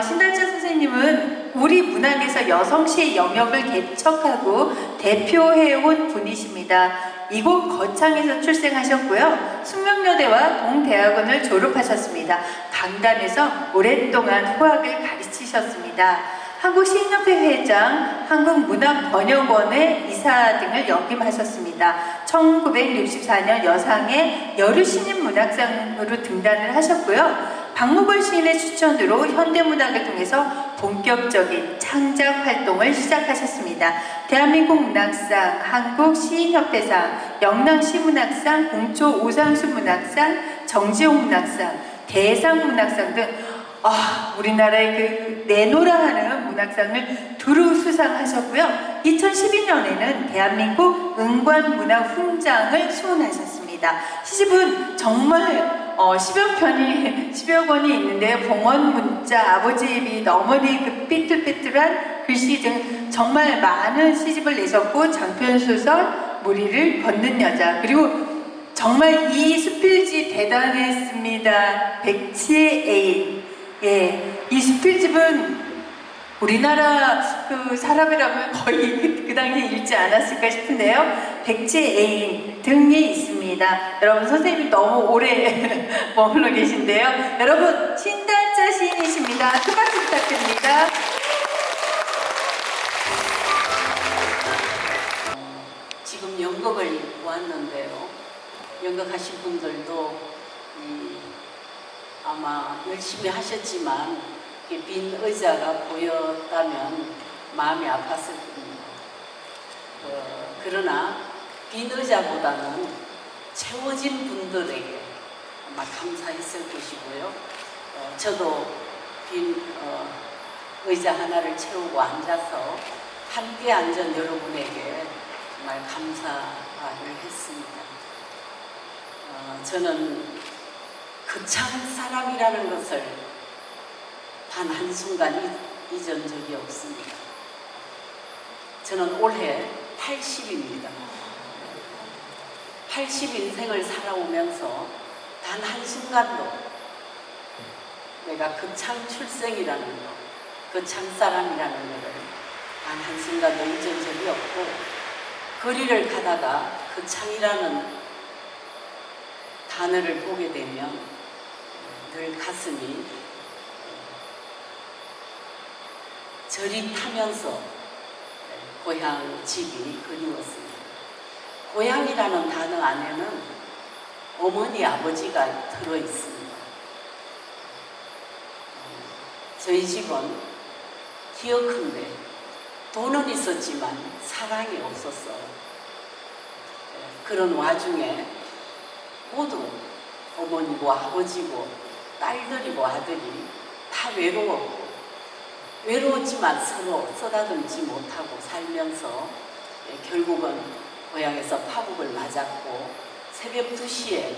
신달자 선생님은 우리 문학에서 여성시의 영역을 개척하고 대표해온 분이십니다. 이곳 거창에서 출생하셨고요. 숙명여대와 동대학원을 졸업하셨습니다. 강단에서 오랫동안 후학을 가르치셨습니다. 한국시인협회 회장, 한국문학번역원의 이사 등을 역임하셨습니다. 1964년 여상의 여르신인문학상으로 등단을 하셨고요. 박무걸 시인의 추천으로 현대문학을 통해서 본격적인 창작 활동을 시작하셨습니다. 대한민국 문학상, 한국시인협회상, 영랑시문학상, 공초 오상수 문학상, 정지용 문학상, 대상문학상 등 우리나라의 그 내노라 하는 문학상을 두루 수상하셨고요. 2012년에는 대한민국 은관문학훈장을 수혼하셨습니다. 시집은 정말 10여 권이 있는데요. 봉헌 문자, 아버지의 빛, 어머니의 그 삐뚤삐뚤한 글씨 등 정말 많은 시집을 내셨고, 장편소설, 무리를 걷는 여자, 그리고 정말 이 수필집 대단했습니다. 백치의 애인. 이 수필집은 우리나라 그 사람이라면 거의 그 당시에 읽지 않았을까 싶은데요. 백치의 애인 등이 있습니다. 여러분, 선생님이 너무 오래 머물러 계신데요. 여러분, 신달자 시인이십니다. 큰 박수 부탁드립니다. 지금 연극을 보았는데요. 연극하신 분들도 아마 열심히 하셨지만 빈 의자가 보였다면 마음이 아팠을 겁니다. 그러나 빈 의자보다는 채워진 분들에게 아마 감사했을 것이고요. 저도 빈 의자 하나를 채우고 앉아서 함께 앉은 여러분에게 정말 감사를 했습니다. 저는 거창 사랑이라는 것을 단 한순간 잊은 적이 없습니다. 저는 올해 80입니다. 80인생을 살아오면서 단 한순간도 내가 거창 출생이라는 것, 거창 사람이라는 것을 단 한순간도 잊은 적이 없고, 거리를 가다가 거창이라는 단어를 보게 되면 늘 가슴이 저릿하면서 고향 집이 그리웠습니다. 고향이라는 단어 안에는 어머니, 아버지가 들어있습니다. 저희 집은 기억한데 돈은 있었지만 사랑이 없었어요. 그런 와중에 모두 어머니고 아버지고 딸들이고 아들이 다 외로웠지만 서로 쓰다듬지 못하고 살면서 결국은 고향에서 파국을 맞았고 새벽 2시에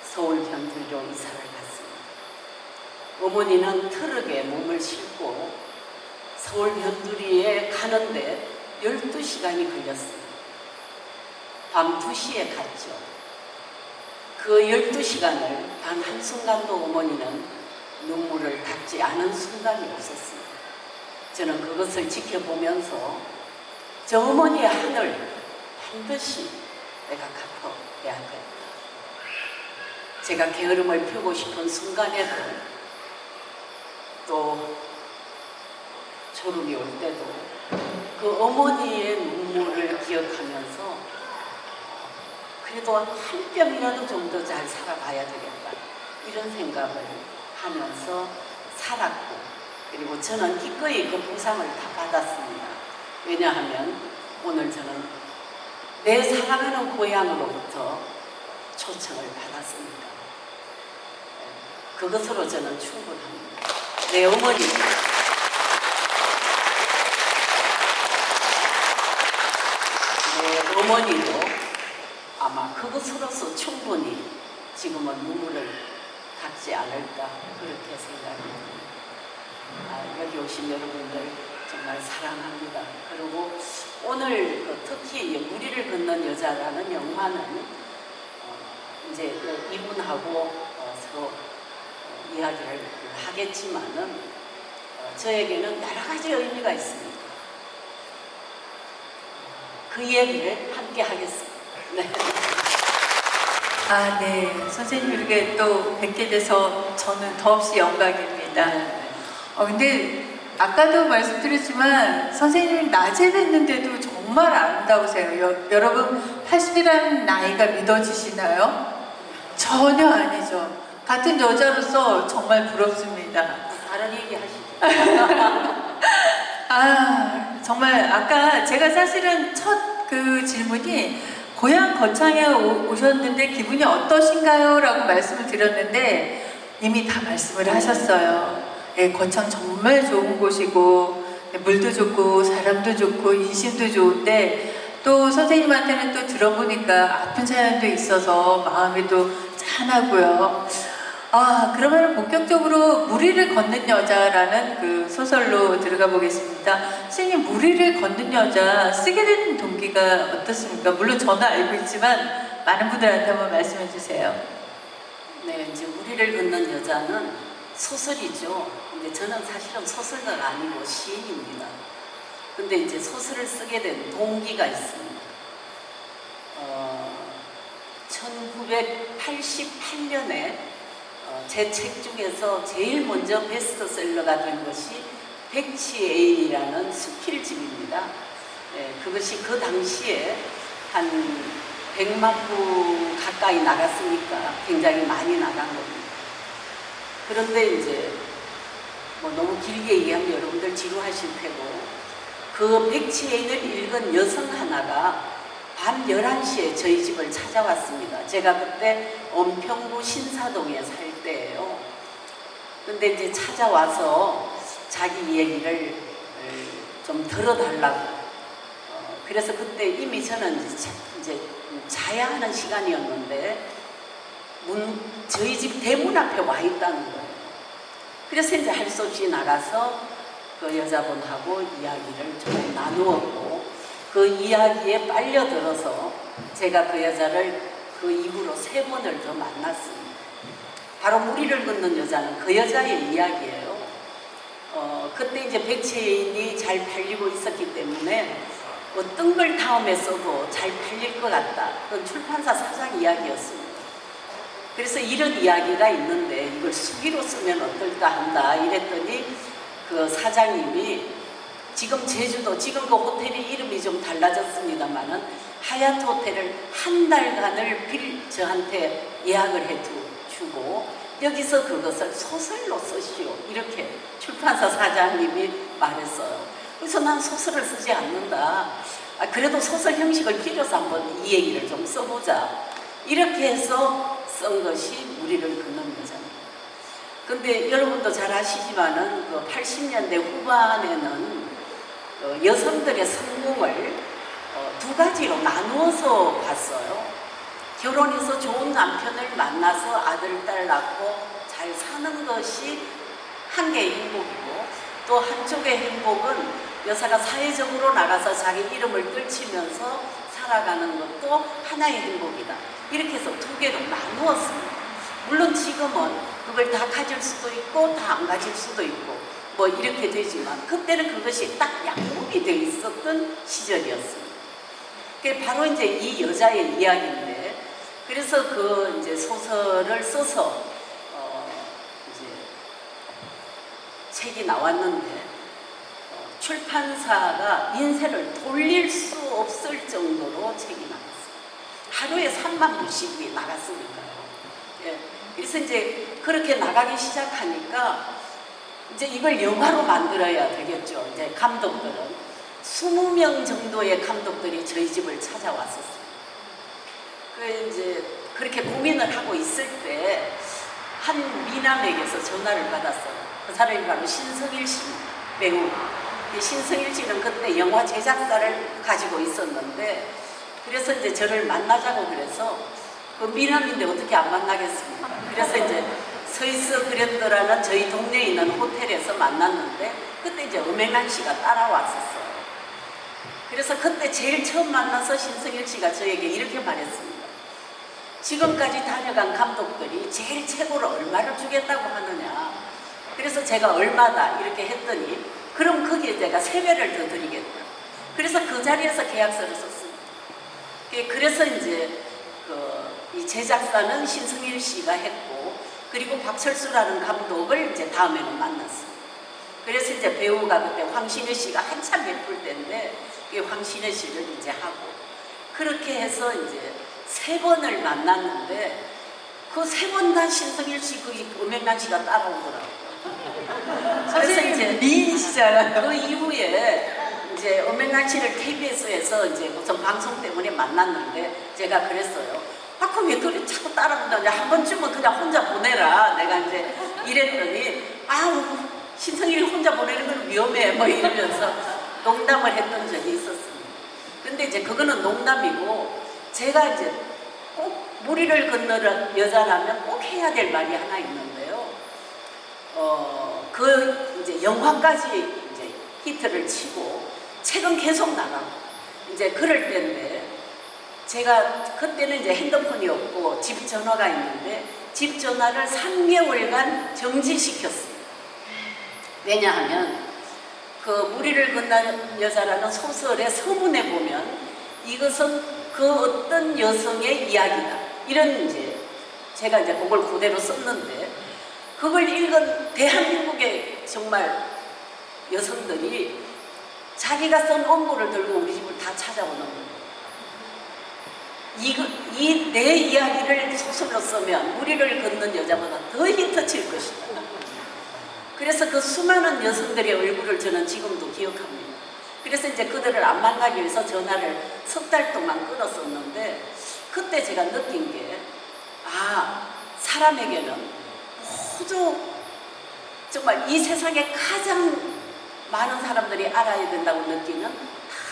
서울 변두리로 이사를 갔습니다. 어머니는 트럭에 몸을 싣고 서울 변두리에 가는데 12시간이 걸렸습니다. 밤 2시에 갔죠. 그 12시간을 단 한순간도 어머니는 눈물을 닦지 않은 순간이 없었습니다. 저는 그것을 지켜보면서 저 어머니의 하늘 반드시 내가 갚아야겠다. 제가 게으름을 펴고 싶은 순간에도 또 졸음이 올 때도 그 어머니의 눈물을 기억하면서 그래도 한 뼘이라도 좀 더 잘 살아봐야 되겠다, 이런 생각을 하면서 살았고, 그리고 저는 기꺼이 그 보상을 다 받았습니다. 왜냐하면 오늘 저는 내 사랑하는 고향으로부터 초청을 받았으니까 그것으로 저는 충분합니다. 내 어머니, 내 어머니도 아마 그것으로서 충분히 지금은 눈물을 닦지 않을까, 그렇게 생각합니다. 여기 오신 여러분들 정말 사랑합니다. 그리고 오늘 특히 무리를 걷는 여자라는 영화는 이제 이분하고 서로 이야기를 하겠지만은 저에게는 여러 가지 의미가 있습니다. 그 얘기를 함께 하겠습니다. 네. 아, 네. 선생님 이렇게 또 뵙게 돼서 저는 더없이 영광입니다. 근데 아까도 말씀드렸지만 선생님이 낮에 뵀는데도 정말 아름다우세요. 여러분 80이라는 나이가 믿어지시나요? 전혀 아니죠. 같은 여자로서 정말 부럽습니다. 다른 얘기 하시죠. 아, 정말 아까 제가 사실은 첫 그 질문이 고향 거창에 오셨는데 기분이 어떠신가요? 라고 말씀을 드렸는데 이미 다 말씀을 하셨어요. 예, 거창 정말 좋은 곳이고 물도 좋고 사람도 좋고 인심도 좋은데 또 선생님한테는 또 들어보니까 아픈 사연도 있어서 마음이 또 짠하고요. 아, 그러면 본격적으로 무리를 걷는 여자라는 그 소설로 들어가 보겠습니다. 선생님, 무리를 걷는 여자 쓰게 된 동기가 어떻습니까? 물론 저는 알고 있지만 많은 분들한테 한번 말씀해 주세요. 네, 이제 우리를 걷는 여자는 소설이죠. 근데 저는 사실은 소설가가 아니고 시인입니다. 근데 이제 소설을 쓰게 된 동기가 있습니다. 1988년에 제 책 중에서 제일 먼저 베스트셀러가 된 것이 백치애인이라는 수필집입니다. 네, 그것이 그 당시에 한 100만 부 가까이 나갔으니까 굉장히 많이 나간 겁니다. 그런데 이제 뭐 너무 길게 얘기하면 여러분들 지루하실 테고 그 백치애인을 읽은 여성 하나가 밤 11시에 저희 집을 찾아왔습니다. 제가 그때 은평구 신사동에 살 때예요. 근데 이제 찾아와서 자기 얘기를 좀 들어달라고. 그래서 그때 이미 저는 이제 자야 하는 시간이었는데 저희 집 대문 앞에 와 있다는 거예요. 그래서 이제 할 수 없이 나가서 그 여자분하고 이야기를 좀 나누었고 그 이야기에 빨려들어서 제가 그 여자를 그 이후로 3번을 더 만났습니다. 바로 무리를 걷는 여자는 그 여자의 이야기예요. 그때 이제 백치애인이 잘 팔리고 있었기 때문에 어떤 걸 다음에 써도 잘 팔릴 것 같다. 그건 출판사 사장 이야기였습니다. 그래서 이런 이야기가 있는데 이걸 수기로 쓰면 어떨까 한다 이랬더니 그 사장님이 지금 제주도, 지금 그 호텔의 이름이 좀 달라졌습니다만은 하얏트 호텔을 한 달간을 저한테 예약을 해주고 여기서 그것을 소설로 쓰시오 이렇게 출판사 사장님이 말했어요. 그래서 난 소설을 쓰지 않는다. 그래도 소설 형식을 빌려서 한번 이 얘기를 좀 써보자. 이렇게 해서 쓴 것이 무리를 걷는 여자입니다. 근데 여러분도 잘 아시지만은 그 80년대 후반에는 여성들의 성공을 2가지로 나누어서 봤어요. 결혼해서 좋은 남편을 만나서 아들, 딸 낳고 잘 사는 것이 한 개의 행복이고 또 한쪽의 행복은 여사가 사회적으로 나가서 자기 이름을 떨치면서 살아가는 것도 하나의 행복이다. 이렇게 해서 2개로 나누었습니다. 물론 지금은 그걸 다 가질 수도 있고 다 안 가질 수도 있고 뭐 이렇게 되지만 그때는 그것이 딱 양분이 되어 있었던 시절이었습니다. 그게 바로 이제 이 여자의 이야기인데 그래서 그 이제 소설을 써서 이제 책이 나왔는데 출판사가 인쇄를 돌릴 수 없을 정도로 책이 나갔어요. 하루에 3만 부씩이 나갔으니까요. 예. 그래서 이제 그렇게 나가기 시작하니까 이제 이걸 영화로 만들어야 되겠죠. 이제 감독들은 20명 정도의 감독들이 저희 집을 찾아왔었어요. 그 이제 그렇게 고민을 하고 있을 때 한 미남에게서 전화를 받았어요. 그 사람이 바로 신성일 씨 배우. 신성일 씨는 그때 영화 제작사를 가지고 있었는데 그래서 이제 저를 만나자고 그래서 그 미남인데 어떻게 안 만나겠습니까? 그래서 이제 서이스 그랜드라는 저희 동네에 있는 호텔에서 만났는데 그때 이제 엄앵란 씨가 따라왔었어요. 그래서 그때 제일 처음 만나서 신성일 씨가 저에게 이렇게 말했습니다. 지금까지 다녀간 감독들이 제일 최고로 얼마를 주겠다고 하느냐. 그래서 제가 얼마다 이렇게 했더니 그럼 거기에 내가 3배를 더 드리겠다. 그래서 그 자리에서 계약서를 썼습니다. 그래서 이제 이 제작사는 신승일 씨가 했고, 그리고 박철수라는 감독을 이제 다음에는 만났어요. 그래서 이제 배우가 그때 황신혜 씨가 한참 예쁠 때인데 황신혜 씨를 이제 하고, 그렇게 해서 이제 3번을 만났는데 그 3번 다 신승일 씨 그 엄앵란 씨가 따라오더라고요. 그래서 이제 미인이시잖아요. 그 이후에 이제 엄앵란 씨를 KBS에서 이제 무슨 방송 때문에 만났는데 제가 그랬어요. 아, 그럼 왜 그래 자꾸 따라온다냐? 한 번쯤은 그냥 혼자 보내라. 내가 이제 이랬더니, 아, 신성일이 혼자 보내는 건 위험해. 뭐 이러면서 농담을 했던 적이 있었습니다. 근데 이제 그거는 농담이고, 제가 이제 꼭 무리를 건너는 여자라면 꼭 해야 될 말이 하나 있는데요. 그 이제 영화까지 이제 히트를 치고 책은 계속 나가고 이제 그럴 때인데, 제가 그때는 이제 핸드폰이 없고 집 전화가 있는데 집 전화를 3개월간 정지시켰어요. 왜냐하면 그 무리를 건너는 여자라는 소설의 서문에 보면 이것은 그 어떤 여성의 이야기다, 이런 이제 제가 이제 그걸 그대로 썼는데, 그걸 읽은 대한민국의 정말 여성들이 자기가 쓴 원고를 들고 우리 집을 다 찾아오는 거예요. 이 내 이야기를 소설로 쓰면 무리를 걷는 여자보다 더 히트칠 것이다. 그래서 그 수많은 여성들의 얼굴을 저는 지금도 기억합니다. 그래서 이제 그들을 안 만나기 위해서 전화를 3달 동안 끊었었는데, 그때 제가 느낀 게, 아, 사람에게는 모두 정말 이 세상에 가장 많은 사람들이 알아야 된다고 느끼는 다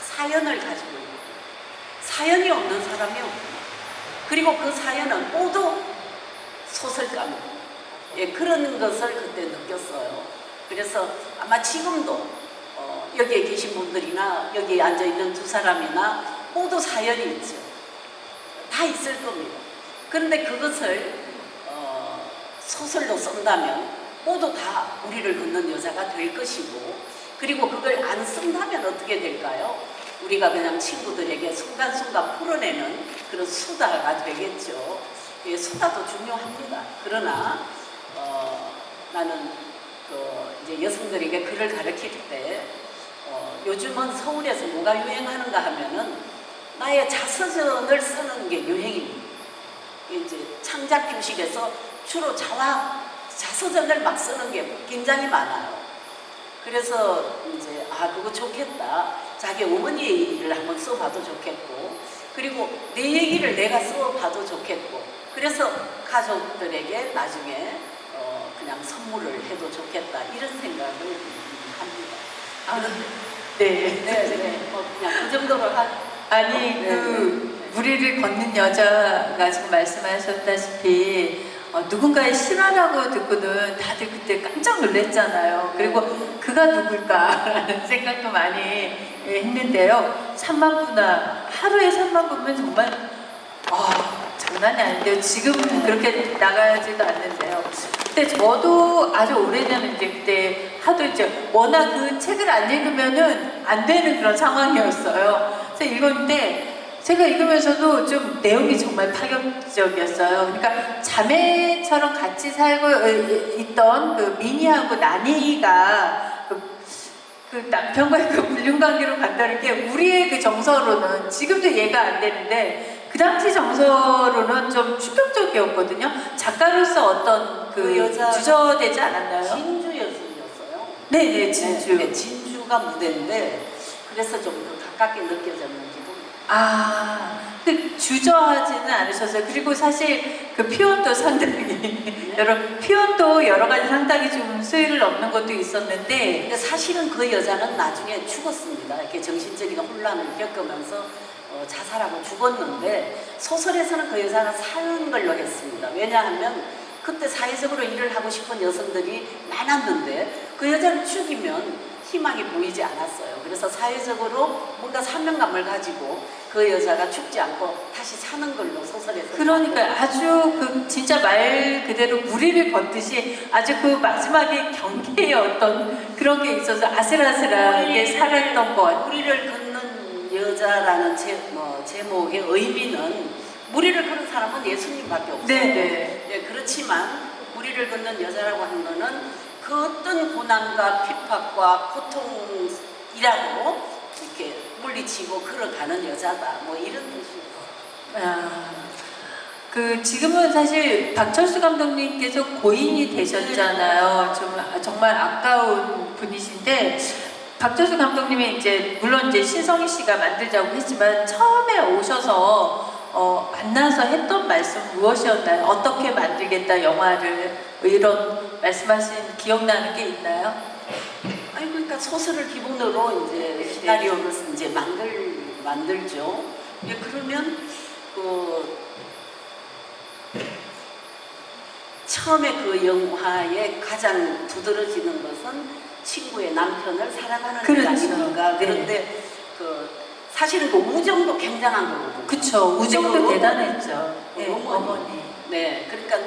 사연을 가지고 있고, 사연이 없는 사람이 없고, 그리고 그 사연은 모두 소설가입니다. 예, 그런 것을 그때 느꼈어요. 그래서 아마 지금도 여기에 계신 분들이나 여기에 앉아있는 2사람이나 모두 사연이 있죠. 다 있을 겁니다. 그런데 그것을 소설로 쓴다면 모두 다 우리를 걷는 여자가 될 것이고, 그리고 그걸 안 쓴다면 어떻게 될까요? 우리가 그냥 친구들에게 순간순간 풀어내는 그런 수다가 되겠죠. 예, 수다도 중요합니다. 그러나 나는 이제 여성들에게 글을 가르칠 때 요즘은 서울에서 뭐가 유행하는가 하면은 나의 자서전을 쓰는 게 유행입니다. 이제 창작 교실에서 주로 자서전을 막 쓰는 게 굉장히 많아요. 그래서 이제 그거 좋겠다. 자기 어머니의 얘기를 한번 써봐도 좋겠고, 그리고 내 얘기를 내가 써봐도 좋겠고, 그래서 가족들에게 나중에 그냥 선물을 해도 좋겠다, 이런 생각을 합니다. 네. 그냥 그 정도로 아니, 무리를 걷는 여자가 지금 말씀하셨다시피 누군가의 실화라고 듣고는 다들 그때 깜짝 놀랐잖아요. 그리고 그가 누굴까라는 생각도 많이 했는데요. 3만 부나, 하루에 3만 부면 정말 장난이 아닌데요. 지금은 그렇게 나가지도 않는데요. 그때 저도 아주 오래전에 이제 그때 하도 이제 워낙 그 책을 안 읽으면은 안 되는 그런 상황이었어요. 그래서 읽었는데 제가 읽으면서도 좀 내용이 정말 파격적이었어요. 그러니까 자매처럼 같이 살고 있던 그 미니하고 나니가 그 남편과의 그 불륜관계로 간다는 게 우리의 그 정서로는 지금도 이해가 안 되는데, 그 당시 정서로는 좀 충격적이었거든요. 작가로서 어떤 그 여자 주저되지 않았나요? 진주 여성이었어요. 네네, 진주. 네, 진주가 무대인데 그래서 좀 더 가깝게 느껴졌는지도. 그 주저하지는 않으셨어요. 그리고 사실 그 표현도 상당히 표현도 여러 가지 상당히 좀 수위를 넘는 것도 있었는데, 근데 사실은 그 여자는 나중에 죽었습니다. 이렇게 정신적인 혼란을 겪으면서 자살하고 죽었는데, 소설에서는 그 여자가 사는 걸로 했습니다. 왜냐하면 그때 사회적으로 일을 하고 싶은 여성들이 많았는데 그 여자를 죽이면 희망이 보이지 않았어요. 그래서 사회적으로 뭔가 사명감을 가지고 그 여자가 죽지 않고 다시 사는 걸로 소설에서. 그러니까 아주 그 진짜 말 그대로 무리를 걷듯이 아주 그 마지막에 경계의 어떤 그런 게 있어서 아슬아슬하게 살았던 것 같아요. 무리를 걷는 여자라는 제목의 의미는 무리를 걷는 사람은 예수님밖에 없어요. 네네. 네, 그렇지만 무리를 걷는 여자라고 하는 거는 그 어떤 고난과 핍박과 고통이라도 이렇게 물리치고 걸어가는 여자다. 뭐 이런 뜻이에요. 그 지금은 사실 박철수 감독님께서 고인이 되셨잖아요. 정말 아까운 분이신데 박철수 감독님이 이제 물론 이제 신성희 씨가 만들자고 했지만 처음에 오셔서 만나서 했던 말씀 무엇이었나요? 어떻게 만들겠다 영화를 뭐 이런 말씀하신 기억나는 게 있나요? 아니 그러니까 소설을 기본으로 이제 시나리오를 이제 만들죠. 예, 그러면 그 처음에 그 영화에 가장 두드러지는 것은 친구의 남편을 사랑하는 일 그렇죠. 아닙니까? 네. 그런데 그 사실은 그 우정도 굉장한 거거든요. 그쵸. 우정도 대단했죠. 네, 어머니. 네, 그러니까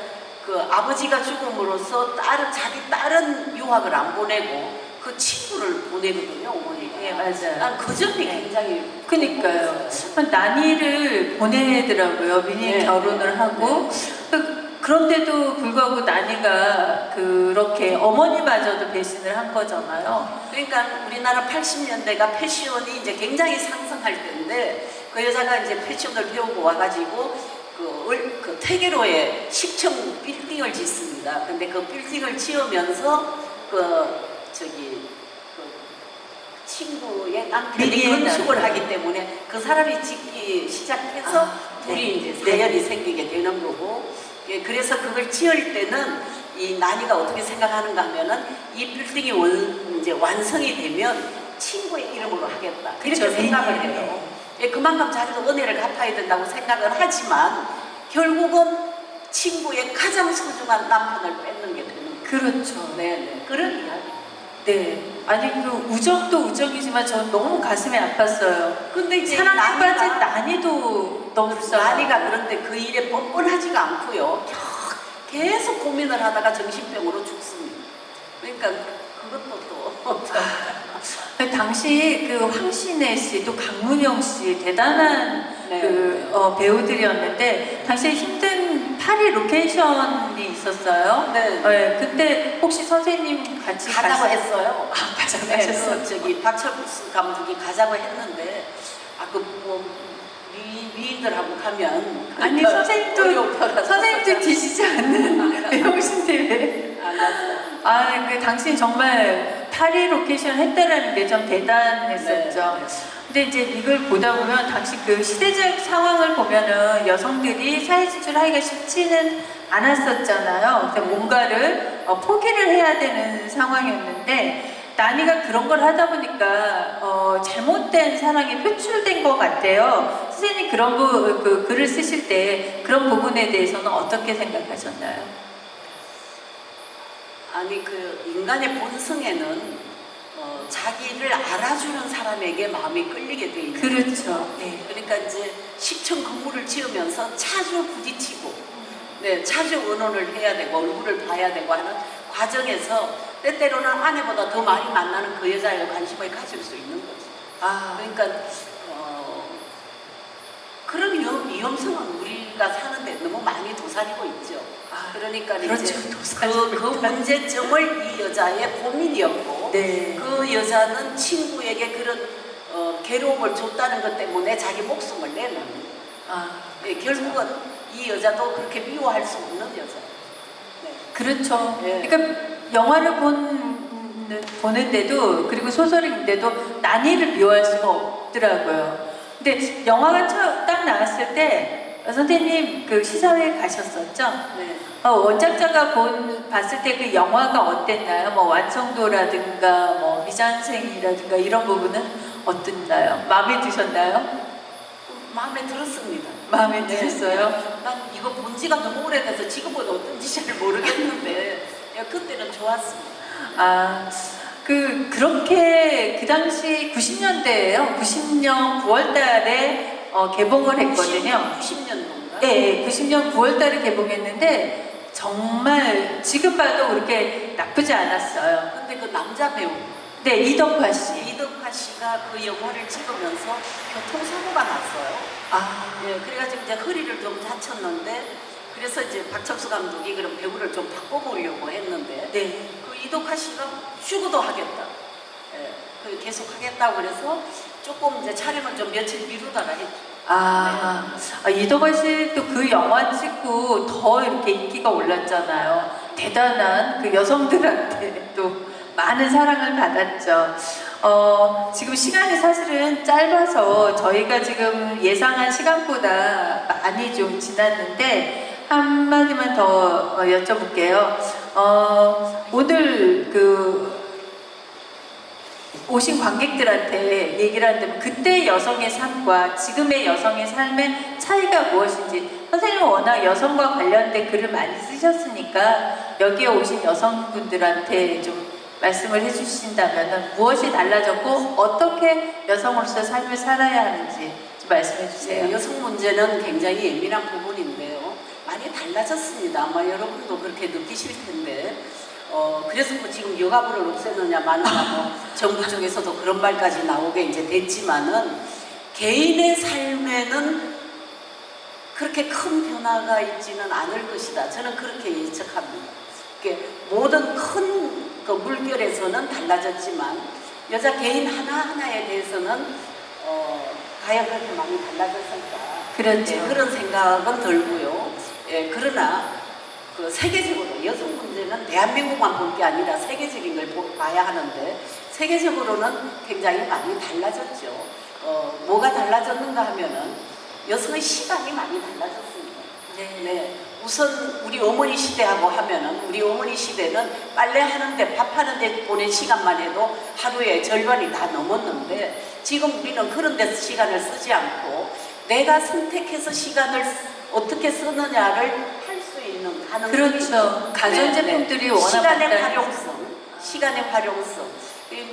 그 아버지가 죽음으로써 자기 딸은 유학을 안 보내고 그 친구를 보내거든요, 어머니가. 네, 맞아요. 난 그 점이 굉장히. 그니까요. 난이를 보내더라고요. 미리 네. 결혼을 하고. 그런데도 불구하고 난이가 그렇게 어머니마저도 배신을 한 거잖아요. 그러니까 우리나라 80년대가 패션이 이제 굉장히 상승할 때인데 그 여자가 이제 패션을 배우고 와가지고 그 퇴계로에 10층 빌딩을 짓습니다. 근데 그 빌딩을 지으면서 그 친구의 남편이 건축을 하기 때문에 그 사람이 짓기 시작해서 둘이 이제 사연이 생기게 되는 거고. 예, 그래서 그걸 지을 때는 이 난이가 어떻게 생각하는가 하면은 이 빌딩이 이제 완성이 되면 친구의 이름으로 하겠다. 이렇게 그렇죠. 생각을 해요. 예, 그만큼 자기도 은혜를 갚아야 된다고 생각을 하지만 결국은 친구의 가장 소중한 남편을 뺏는 게 되는 거예요. 그렇죠. 네, 그런 이야기. 네. 아니 그 우정도 우정이지만 저는 너무 가슴이 아팠어요. 근데 이제 사랑에 빠진 난이도 너무 불쌍해요. 난이가 그런데 그 일에 뻔뻔하지가 않고요. 계속 고민을 하다가 정신병으로 죽습니다. 그러니까 그것도 또. 당시 그 황신혜 씨 또 강문영 씨 대단한 네. 배우들이었는데 당시에 힘든 파리 로케이션이 있었어요. 네. 그때 혹시 선생님 같이 가자고 했어요. 가자고 네, 하셨어요. 박철수 감독이 가자고 했는데 미인들하고 가면 아니 선생님도 뒤지지 않는 배우신데 왜? 알았어요. 그 당시 정말 파리 로케이션 했다라는 게 좀 대단했었죠. 네. 근데 이제 이걸 보다 보면 당시 그 시대적 상황을 보면은 여성들이 사회 진출하기가 쉽지는 않았었잖아요. 그래서 뭔가를 포기를 해야 되는 상황이었는데 난이가 그런 걸 하다 보니까 잘못된 사랑이 표출된 것 같아요. 선생님 그런 그 글을 쓰실 때 그런 부분에 대해서는 어떻게 생각하셨나요? 아니 그 인간의 본성에는 자기를 알아주는 사람에게 마음이 끌리게 돼 있는 그렇죠. 네. 그러니까 이제 10층 건물을 지으면서 자주 부딪히고 네, 자주 의논을 해야 되고 얼굴을 봐야 되고 하는 과정에서 때때로는 아내보다 더 많이 만나는 그 여자에 관심을 가질 수 있는 거죠. 그러니까 그런 위험성은 우리가 사는데 너무 많이 도사리고 있죠. 그러니까 그렇죠. 이제 그 문제점을 이 여자의 고민이었고 네. 그 여자는 친구에게 그런 괴로움을 줬다는 것 때문에 자기 목숨을 내는 네, 결국은 이 여자도 그렇게 미워할 수 없는 여자. 네. 그렇죠. 네. 그러니까 영화를 보는데도 그리고 소설을 읽는데도 난이를 미워할 수가 없더라고요. 근데 영화가 딱 나왔을 때 선생님 그 시사회에 가셨었죠? 네. 원작자가 봤을 때 그 영화가 어땠나요? 뭐 완성도라든가 뭐 미장센이라든가 이런 부분은 어땠나요? 마음에 드셨나요? 마음에 들었습니다. 마음에 드셨어요? 난 이거 본 지가 너무 오래돼서 지금은 어떤지 잘 모르겠는데 그때는 좋았습니다. 그렇게 그 당시 90년대예요. 90년 9월 달에 개봉을 했거든요. 90년도인가? 네, 90년 9월 달에 개봉했는데 정말 지금 봐도 그렇게 나쁘지 않았어요. 근데 그 남자 배우 네, 이덕화 씨. 이덕화 씨가 그 영화를 찍으면서 교통사고가 났어요. 아, 예, 그래가지고 이제 허리를 좀 다쳤는데 그래서 이제 박철수 감독이 그런 배우를 좀 바꿔보려고 했는데 네. 그 이덕화 씨가 휴고도 하겠다. 예, 그 계속 하겠다고 그래서 조금 이제 촬영을 좀 며칠 미루다가 했죠. 이덕화 씨도 그 영화 찍고 더 이렇게 인기가 올랐잖아요. 대단한 그 여성들한테 또 많은 사랑을 받았죠. 지금 시간이 사실은 짧아서 저희가 지금 예상한 시간보다 많이 좀 지났는데 한마디만 더 여쭤볼게요. 오늘 오신 관객들한테 얘기를 한다면 그때 여성의 삶과 지금의 여성의 삶의 차이가 무엇인지, 선생님은 워낙 여성과 관련된 글을 많이 쓰셨으니까 여기에 오신 여성분들한테 좀 말씀을 해주신다면 무엇이 달라졌고 어떻게 여성으로서 삶을 살아야 하는지 좀 말씀해 주세요. 네, 여성 문제는 굉장히 예민한 부분인데요. 많이 달라졌습니다. 아마 여러분도 그렇게 느끼실 텐데 그래서 뭐 지금 여가부를 없애느냐 마느냐 뭐 정부 쪽에서도 그런 말까지 나오게 이제 됐지만은 개인의 삶에는 그렇게 큰 변화가 있지는 않을 것이다. 저는 그렇게 예측합니다. 모든 큰 그 물결에서는 달라졌지만 여자 개인 하나하나에 대해서는 과연 그렇게 많이 달라졌을까? 그렇죠. 네, 그런 생각은 들고요. 예, 그러나 그 세계적으로 여성 문제는 대한민국만 볼 게 아니라 세계적인 걸 봐야 하는데 세계적으로는 굉장히 많이 달라졌죠. 뭐가 달라졌는가 하면은 여성의 시간이 많이 달라졌습니다. 네. 우선 우리 어머니 시대하고 하면은 우리 어머니 시대는 빨래하는데 밥하는데 보낸 시간만 해도 하루에 절반이 다 넘었는데 지금 우리는 그런 데서 시간을 쓰지 않고 내가 선택해서 시간을 어떻게 쓰느냐를 할 수 있는 가능성이 그렇죠. 가전제품들이 워낙 시간의 많다니까. 시간의 활용성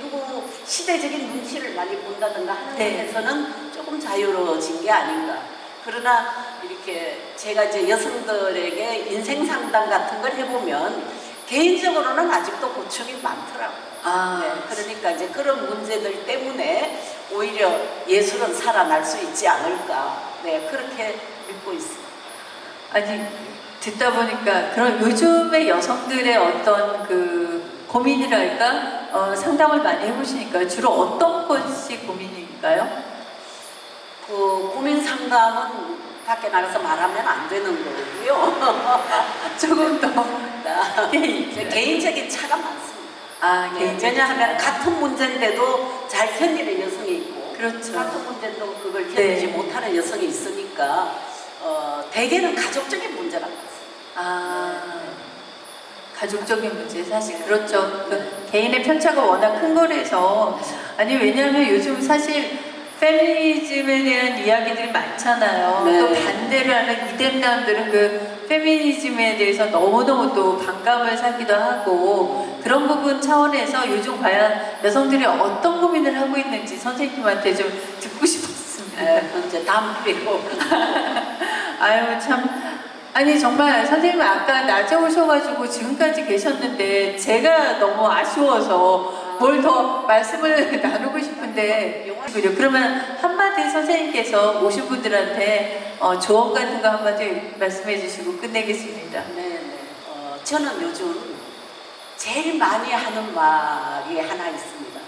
누구 시대적인 눈치를 많이 본다든가 하는 네. 데서는 조금 자유로워진 게 아닌가. 그러나 이렇게 제가 이제 여성들에게 인생 상담 같은 걸 해보면 개인적으로는 아직도 고충이 많더라고요. 네, 그러니까 이제 그런 문제들 때문에 오히려 예술은 살아날 수 있지 않을까. 네, 그렇게 믿고 있습니다. 아니, 듣다 보니까 그런 요즘의 여성들의 어떤 그 고민이랄까 상담을 많이 해보시니까 주로 어떤 것이 고민인가요? 그 고민 상담은 밖에 나가서 말하면 안 되는 거고요. 조금 더 개인적인 차가 많습니다. 왜냐하면 같은 문제인데도 잘 견디는 여성이 있고 그렇죠. 같은 문제도 그걸 견디지 못하는 여성이 있으니까 대개는 가족적인 문제가 많습니다. 가족적인 문제 사실 그렇죠. 개인의 편차가 워낙 큰 거라서 아니 왜냐하면 요즘 사실 페미니즘에 대한 이야기들이 많잖아요. 네. 또 반대를 하는 이댐남들은 그 페미니즘에 대해서 너무너무 또 반감을 사기도 하고 그런 부분 차원에서 요즘 과연 여성들이 어떤 고민을 하고 있는지 선생님한테 좀 듣고 싶었습니다. 이제 다음 기회로. 아유 참. 아니 정말 선생님 아까 낮에 오셔가지고 지금까지 계셨는데 제가 너무 아쉬워서 뭘 더 말씀을 나누고 싶은데 그러면 한마디 선생님께서 오신 분들한테 조언 같은 거 한마디 말씀해 주시고 끝내겠습니다. 네. 저는 요즘 제일 많이 하는 말이 하나 있습니다.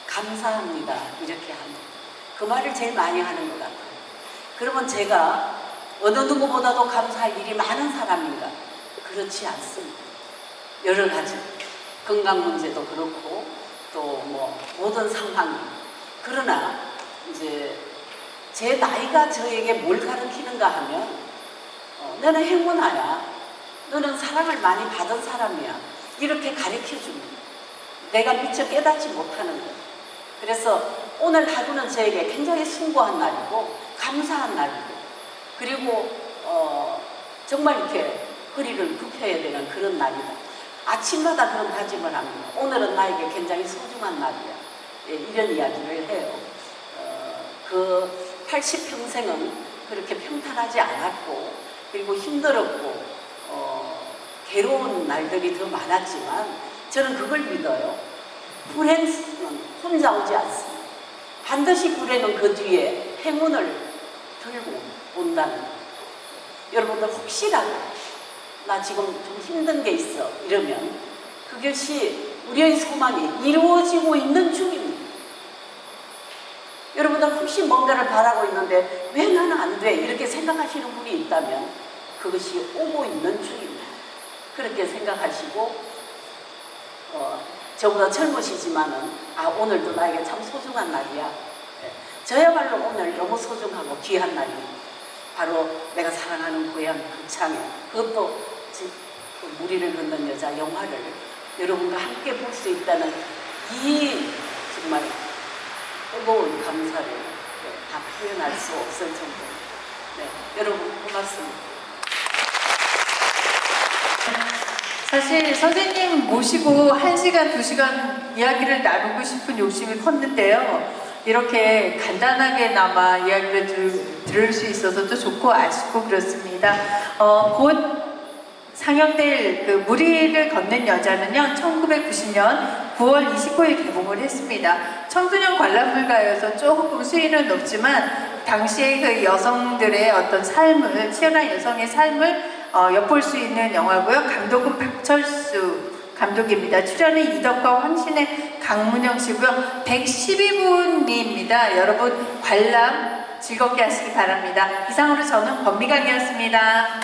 감사합니다. 이렇게 하는 그 말을 제일 많이 하는 것 같아요. 그러면 제가 어느 누구보다도 감사할 일이 많은 사람인가? 그렇지 않습니다. 여러 가지 건강 문제도 그렇고 또 뭐 모든 상황이 그러나 이제 제 나이가 저에게 뭘 가르치는가 하면 너는 행운아야. 너는 사랑을 많이 받은 사람이야. 이렇게 가르쳐줍니다. 내가 미처 깨닫지 못하는 것. 그래서 오늘 하루는 저에게 굉장히 숭고한 날이고 감사한 날이고 그리고 정말 이렇게 허리를 굽혀야 되는 그런 날이다. 아침마다 그런 다짐을 합니다. 오늘은 나에게 굉장히 소중한 날이야. 예, 이런 이야기를 해요. 그 80평생은 그렇게 평탄하지 않았고, 그리고 힘들었고, 괴로운 날들이 더 많았지만, 저는 그걸 믿어요. 불행은 혼자 오지 않습니다. 반드시 불행은 그 뒤에 행운을 들고 온다는 거. 여러분들 혹시라도 나 지금 좀 힘든 게 있어 이러면 그것이 우리의 소망이 이루어지고 있는 중입니다. 여러분들 혹시 뭔가를 바라고 있는데 왜 나는 안 돼? 이렇게 생각하시는 분이 있다면 그것이 오고 있는 중입니다. 그렇게 생각하시고 저보다 젊으시지만은 오늘도 나에게 참 소중한 날이야. 저야말로 오늘 너무 소중하고 귀한 날입니다. 바로 내가 사랑하는 고향 금창에, 그것도 그 무리를 걷는 여자 영화를 여러분과 함께 볼 수 있다는 이 정말 뜨거운 감사를 다 표현할 수 없을 정도로 여러분 고맙습니다. 사실 선생님 모시고 1시간, 2시간 이야기를 나누고 싶은 욕심이 컸는데요. 이렇게 간단하게나마 이야기를 들을 수 있어서도 좋고 아쉽고 그렇습니다. 곧 상영될 그 무리를 걷는 여자는요, 1990년 9월 29일 개봉을 했습니다. 청소년 관람불가여서 조금 수위는 높지만 당시에 그 여성들의 어떤 삶을, 치열한 여성의 삶을 엿볼 수 있는 영화고요. 감독은 박철수 감독입니다. 출연은 이덕과 황신혜, 강문영 씨고요. 112분입니다. 여러분 관람 즐겁게 하시기 바랍니다. 이상으로 저는 권미강이었습니다.